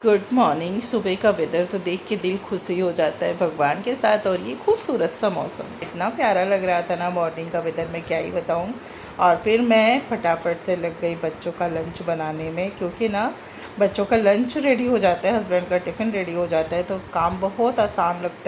Good morning. सुबह का weather तो देख के दिल खुशी हो जाता है भगवान के साथ। और ये खूबसूरत सा मौसम इतना प्यारा लग रहा था ना, मॉर्निंग का वेदर मैं क्या ही बताऊँ। और फिर मैं फटाफट से लग गई बच्चों का लंच बनाने में, क्योंकि ना बच्चों का लंच रेडी हो जाता है, हस्बैंड का टिफ़िन रेडी हो जाता है, तो काम बहुत आसान लगता है।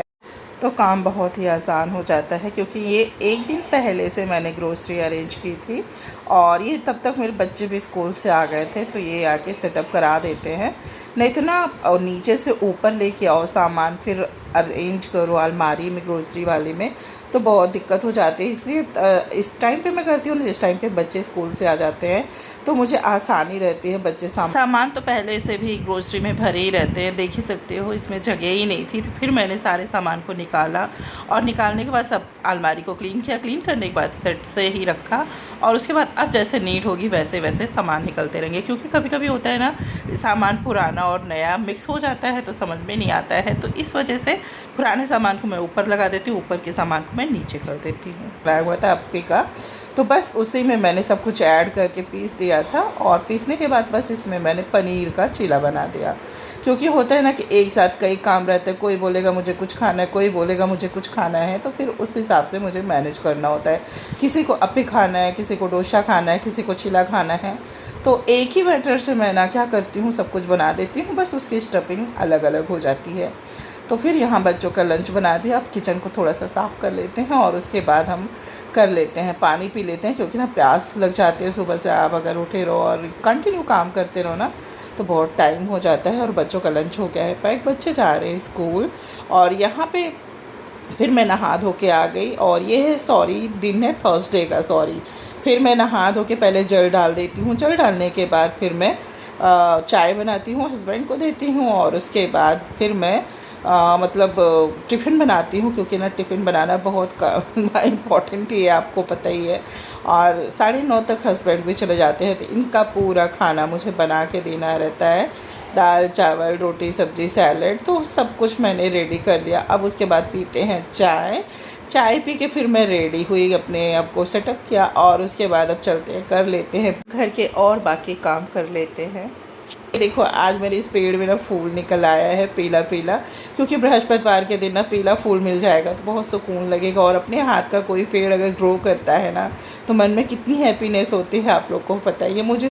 काम बहुत ही आसान हो जाता है, क्योंकि ये एक दिन पहले से मैंने ग्रोसरी अरेंज की थी और ये तब तक मेरे बच्चे भी स्कूल से आ गए थे, तो ये आके सेटअप करा देते हैं। नहीं तो ना और नीचे से ऊपर लेके आओ सामान, फिर अरेंज करो अलमारी में, ग्रोसरी वाले में, तो बहुत दिक्कत हो जाती है। इसलिए इस टाइम पे मैं करती हूँ, जिस टाइम पे बच्चे स्कूल से आ जाते हैं तो मुझे आसानी रहती है। बच्चे सामान तो पहले से भी ग्रोसरी में भरे ही रहते हैं, देख ही सकते हो, इसमें जगह ही नहीं थी। तो फिर मैंने सारे सामान को निकाला और निकालने के बाद सब अलमारी को क्लीन किया। क्लीन करने के बाद सेट से ही रखा और उसके बाद अब जैसे नीड होगी वैसे वैसे सामान निकलते रहेंगे, क्योंकि कभी कभी होता है ना, सामान पुराना और नया मिक्स हो जाता है तो समझ में नहीं आता है। तो इस वजह से पुराने सामान को मैं ऊपर लगा देती हूँ, ऊपर के सामान को मैं नीचे कर देती हूँ। लगाया हुआ था अप्पी का, तो बस उसी में मैंने सब कुछ ऐड करके पीस दिया था। और पीसने के बाद बस इसमें मैंने पनीर का चीला बना दिया, क्योंकि होता है ना कि एक साथ कई काम रहते हैं, कोई बोलेगा मुझे कुछ खाना है, कोई बोलेगा मुझे कुछ खाना है, तो फिर उस हिसाब से मुझे मैनेज करना होता है। किसी को अप्पी खाना है, किसी को डोसा खाना है, किसी को चीला खाना है, तो एक ही बैटर से मैं ना क्या करती हूँ, सब कुछ बना देती हूँ, बस उसकी स्टफिंग अलग अलग हो जाती है। तो फिर यहाँ बच्चों का लंच बना दिया। अब किचन को थोड़ा सा साफ़ कर लेते हैं और उसके बाद हम कर लेते हैं, पानी पी लेते हैं, क्योंकि ना प्यास लग जाती है। सुबह से आप अगर उठे रहो और कंटिन्यू काम करते रहो ना, तो बहुत टाइम हो जाता है। और बच्चों का लंच हो गया है पैक, बच्चे जा रहे हैं स्कूल। और यहाँ पे फिर मैं नहा धो के आ गई, और ये है दिन है थर्सडे का, फिर मैं नहा धो के पहले जल डाल देती हूँ। जल डालने के बाद फिर मैं चाय बनाती हूँ, हस्बैंड को देती हूँ, और उसके बाद फिर मैं टिफ़िन बनाती हूँ, क्योंकि ना टिफ़िन बनाना बहुत इम्पॉर्टेंट ही है, आपको पता ही है। और 9:30 तक हस्बैंड भी चले जाते हैं, तो इनका पूरा खाना मुझे बना के देना रहता है। दाल चावल रोटी सब्ज़ी सैलड, तो सब कुछ मैंने रेडी कर लिया। अब उसके बाद पीते हैं चाय। चाय पी के फिर मैं रेडी हुई, अपने आप को सेटअप किया, और उसके बाद अब चलते हैं, कर लेते हैं घर के और बाकी काम कर लेते हैं। देखो आज मेरे इस पेड़ में ना फूल निकल आया है पीला पीला, क्योंकि बृहस्पतिवार के दिन ना पीला फूल मिल जाएगा तो बहुत सुकून लगेगा। और अपने हाथ का कोई पेड़ अगर ग्रो करता है ना, तो मन में कितनी हैप्पीनेस होती है, आप लोग को पता ही है। मुझे